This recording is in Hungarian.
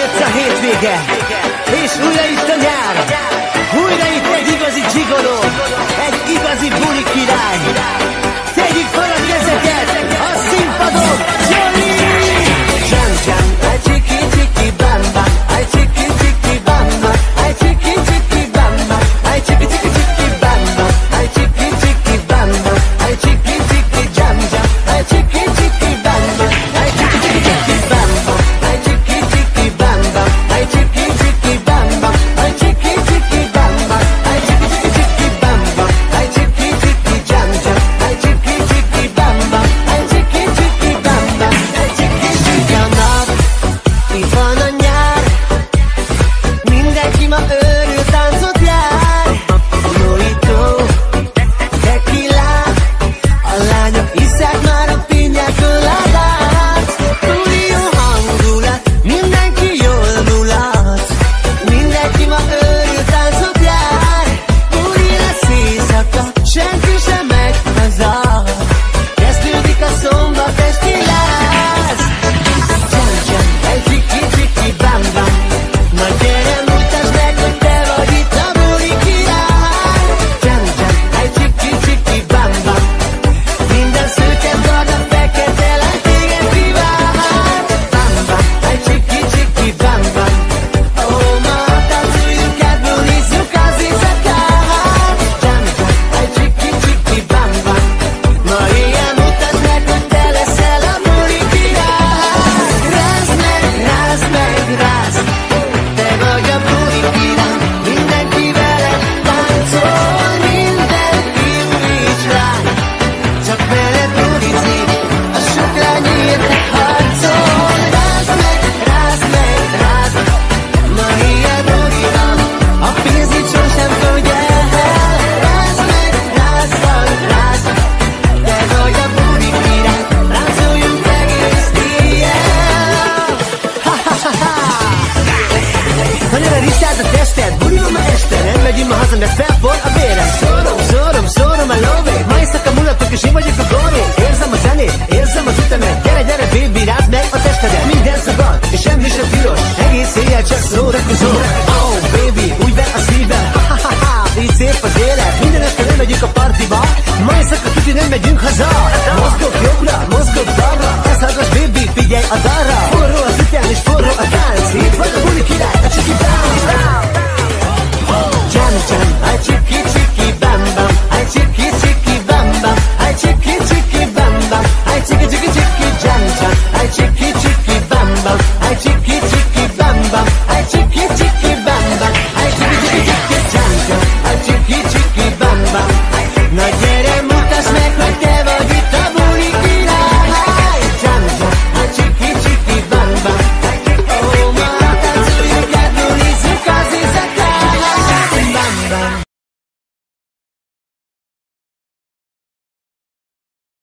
jött a hétvége, és újra itt a nyár. Újra itt egy igazi gigoló, egy igazi bulikirály. Tegyük fel a kezeket a színpadon, Johnny! Jam, jam, I ciki ciki bam bam, I ciki ciki bam bam, I ciki ciki bam bam, I ciki ciki ciki bam bam, I ciki ciki bam bam, I ciki ciki jam jam, I ciki ciki bam bam, I ciki ciki bam bam, I ciki ciki bam bam, I ciki ciki bam bam, I ciki ciki bam bam, I ciki ciki bam bam, I ciki ciki jam jam, I ciki ciki bam bam, I ciki ciki bam bam, I ciki ciki a nap, itt van a nyár, mindenki ma őrül táncot jár. Mojito, tequila, a lányok isszák már a piña coládát. Túl jó hangulat, mindenki jól mulat, mindenki ma őrül táncot jár. Buli lesz éjszaka, senki sem megy haza, kezdődik a szombat esti láz. Jam jam, egy ciki ciki bam bam, na gyere mutasd meg, hogy te vagy itt a buli király. Jam jam, egy ciki ciki bam bam, minden szőke barna fekete lány téged kíván. Bam bam, egy ciki ciki bam bam, ó, ma táncoljuk át, bulizzuk az éjszakát. Jam jam, egy ciki ciki bam bam, ma éjjel mutasd meg, hogy te leszel a buli király. Rázd meg, rázd meg, rázd, te vagy a buli király, mindenki veled táncol, minden fiú és lány, csak veled bulizik, a sok lány érted harcol. Rázd meg, rázd meg, rázd, ma éjjel buli van, a pénz itt sosem földje el. Rázd meg, rázd, rázd, te vagy a buli király, ráncoljunk egész éjjel. Ha-ha-ha-ha! Na gyere, rizsáld a tested, buli van ma este, nem megyünk ma haza, mert felforr a vérem. Szórom a lóvét, ma éjszaka mulatok és én vagyok a goré. Érzem a zenét, érzem az ütemet, gyere, gyere, baby, rázd meg a testedet. Minden szabad, és semmi sem tilos, egész éjjel csak szórakozol. Oh, baby, úgy ver a szívem, ha-ha-ha, így szép az élet, minden este nem megyünk a partiba, ma éjszaka tuti nem megyünk haza. Mozgok jobbra, mozgok balra, ezt hallgass, baby, figyelj a dalra.